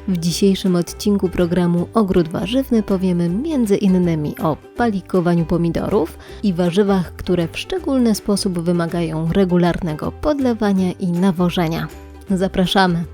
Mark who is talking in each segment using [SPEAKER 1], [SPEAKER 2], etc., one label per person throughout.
[SPEAKER 1] W dzisiejszym odcinku programu Ogród Warzywny powiemy m.in. o palikowaniu pomidorów i warzywach, które w szczególny sposób wymagają regularnego podlewania i nawożenia. Zapraszamy!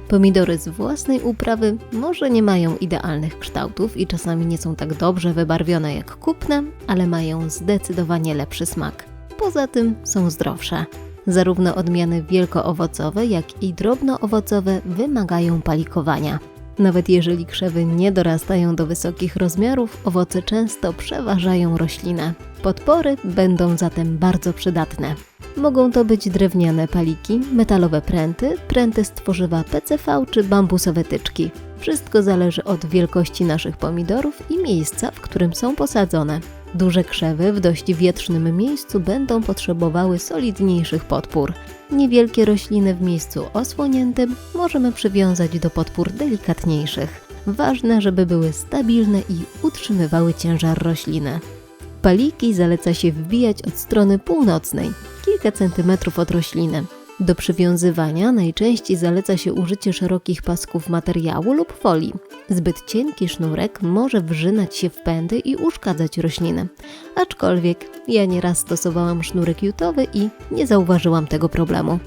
[SPEAKER 1] Pomidory z własnej uprawy może nie mają idealnych kształtów i czasami nie są tak dobrze wybarwione jak kupne, ale mają zdecydowanie lepszy smak. Poza tym są zdrowsze. Zarówno odmiany wielkoowocowe, jak i drobnoowocowe wymagają palikowania. Nawet jeżeli krzewy nie dorastają do wysokich rozmiarów, owoce często przeważają roślinę. Podpory będą zatem bardzo przydatne. Mogą to być drewniane paliki, metalowe pręty, pręty z tworzywa PCV czy bambusowe tyczki. Wszystko zależy od wielkości naszych pomidorów i miejsca, w którym są posadzone. Duże krzewy w dość wietrznym miejscu będą potrzebowały solidniejszych podpór. Niewielkie rośliny w miejscu osłoniętym możemy przywiązać do podpór delikatniejszych. Ważne, żeby były stabilne i utrzymywały ciężar rośliny. Paliki zaleca się wbijać od strony północnej, kilka centymetrów od rośliny. Do przywiązywania najczęściej zaleca się użycie szerokich pasków materiału lub folii. Zbyt cienki sznurek może wrzynać się w pędy i uszkadzać rośliny. Aczkolwiek ja nieraz stosowałam sznurek jutowy i nie zauważyłam tego problemu.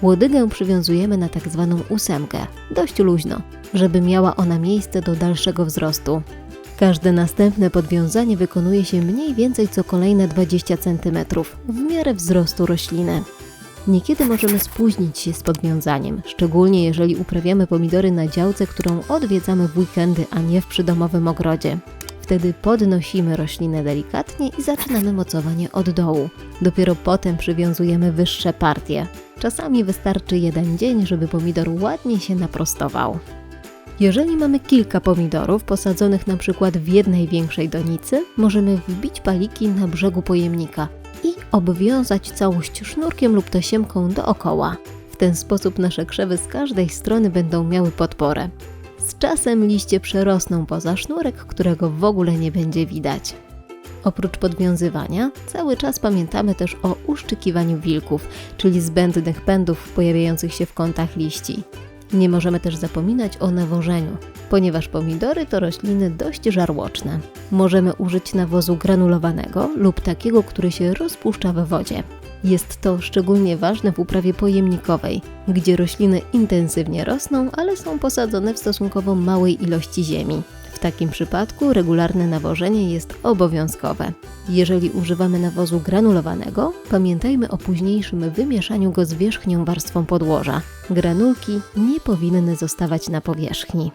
[SPEAKER 1] Łodygę przywiązujemy na tak zwaną 8, dość luźno, żeby miała ona miejsce do dalszego wzrostu. Każde następne podwiązanie wykonuje się mniej więcej co kolejne 20 cm, w miarę wzrostu rośliny. Niekiedy możemy spóźnić się z podwiązaniem, szczególnie jeżeli uprawiamy pomidory na działce, którą odwiedzamy w weekendy, a nie w przydomowym ogrodzie. Wtedy podnosimy roślinę delikatnie i zaczynamy mocowanie od dołu. Dopiero potem przywiązujemy wyższe partie. Czasami wystarczy jeden dzień, żeby pomidor ładnie się naprostował. Jeżeli mamy kilka pomidorów posadzonych na przykład w jednej większej donicy, możemy wbić paliki na brzegu pojemnika i obwiązać całość sznurkiem lub tasiemką dookoła. W ten sposób nasze krzewy z każdej strony będą miały podporę. Z czasem liście przerosną poza sznurek, którego w ogóle nie będzie widać. Oprócz podwiązywania, cały czas pamiętamy też o uszczykiwaniu wilków, czyli zbędnych pędów pojawiających się w kątach liści. Nie możemy też zapominać o nawożeniu, ponieważ pomidory to rośliny dość żarłoczne. Możemy użyć nawozu granulowanego lub takiego, który się rozpuszcza we wodzie. Jest to szczególnie ważne w uprawie pojemnikowej, gdzie rośliny intensywnie rosną, ale są posadzone w stosunkowo małej ilości ziemi. W takim przypadku regularne nawożenie jest obowiązkowe. Jeżeli używamy nawozu granulowanego, pamiętajmy o późniejszym wymieszaniu go z wierzchnią warstwą podłoża. Granulki nie powinny zostawać na powierzchni.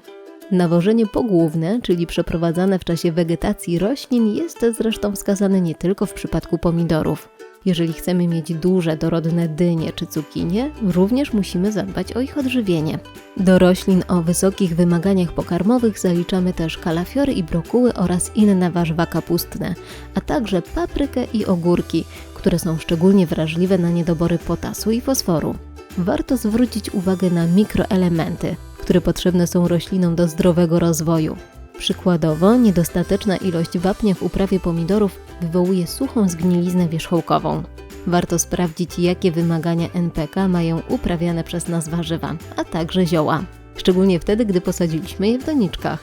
[SPEAKER 1] Nawożenie pogłówne, czyli przeprowadzane w czasie wegetacji roślin, jest zresztą wskazane nie tylko w przypadku pomidorów. Jeżeli chcemy mieć duże, dorodne dynie czy cukinie, również musimy zadbać o ich odżywienie. Do roślin o wysokich wymaganiach pokarmowych zaliczamy też kalafiory i brokuły oraz inne warzywa kapustne, a także paprykę i ogórki, które są szczególnie wrażliwe na niedobory potasu i fosforu. Warto zwrócić uwagę na mikroelementy, które potrzebne są roślinom do zdrowego rozwoju. Przykładowo, niedostateczna ilość wapnia w uprawie pomidorów wywołuje suchą zgniliznę wierzchołkową. Warto sprawdzić, jakie wymagania NPK mają uprawiane przez nas warzywa, a także zioła, szczególnie wtedy, gdy posadziliśmy je w doniczkach.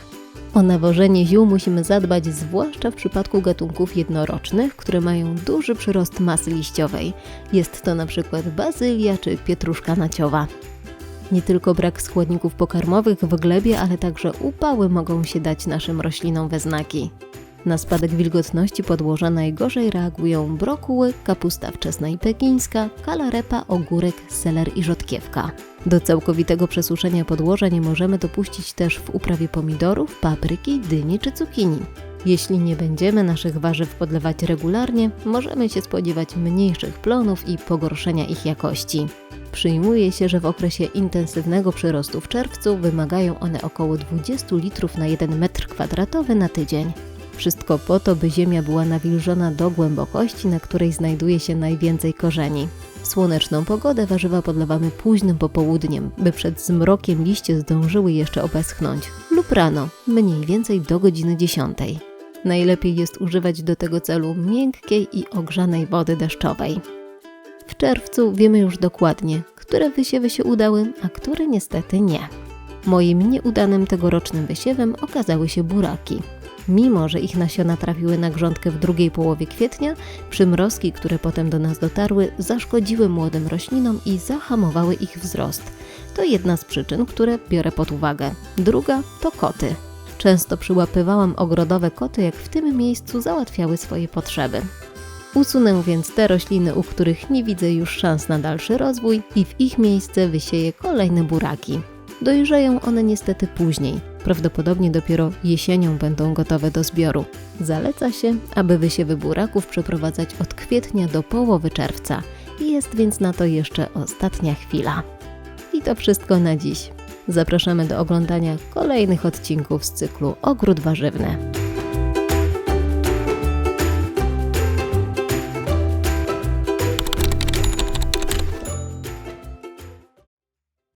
[SPEAKER 1] O nawożenie ziół musimy zadbać zwłaszcza w przypadku gatunków jednorocznych, które mają duży przyrost masy liściowej. Jest to np. bazylia czy pietruszka naciowa. Nie tylko brak składników pokarmowych w glebie, ale także upały mogą się dać naszym roślinom we znaki. Na spadek wilgotności podłoża najgorzej reagują brokuły, kapusta wczesna i pekińska, kalarepa, ogórek, seler i rzodkiewka. Do całkowitego przesuszenia podłoża nie możemy dopuścić też w uprawie pomidorów, papryki, dyni czy cukinii. Jeśli nie będziemy naszych warzyw podlewać regularnie, możemy się spodziewać mniejszych plonów i pogorszenia ich jakości. Przyjmuje się, że w okresie intensywnego przyrostu w czerwcu wymagają one około 20 litrów na 1 m2 na tydzień. Wszystko po to, by ziemia była nawilżona do głębokości, na której znajduje się najwięcej korzeni. W słoneczną pogodę warzywa podlewamy późnym popołudniem, by przed zmrokiem liście zdążyły jeszcze obeschnąć, lub rano, mniej więcej do godziny 10. Najlepiej jest używać do tego celu miękkiej i ogrzanej wody deszczowej. W czerwcu wiemy już dokładnie, które wysiewy się udały, a które niestety nie. Moim nieudanym tegorocznym wysiewem okazały się buraki. Mimo że ich nasiona trafiły na grządkę w drugiej połowie kwietnia, przymrozki, które potem do nas dotarły, zaszkodziły młodym roślinom i zahamowały ich wzrost. To jedna z przyczyn, które biorę pod uwagę. Druga to koty. Często przyłapywałam ogrodowe koty, jak w tym miejscu załatwiały swoje potrzeby. Usunę więc te rośliny, u których nie widzę już szans na dalszy rozwój i w ich miejsce wysieję kolejne buraki. Dojrzeją one niestety później. Prawdopodobnie dopiero jesienią będą gotowe do zbioru. Zaleca się, aby wysiewy buraków przeprowadzać od kwietnia do połowy czerwca. Jest więc na to jeszcze ostatnia chwila. I to wszystko na dziś. Zapraszamy do oglądania kolejnych odcinków z cyklu Ogród Warzywny.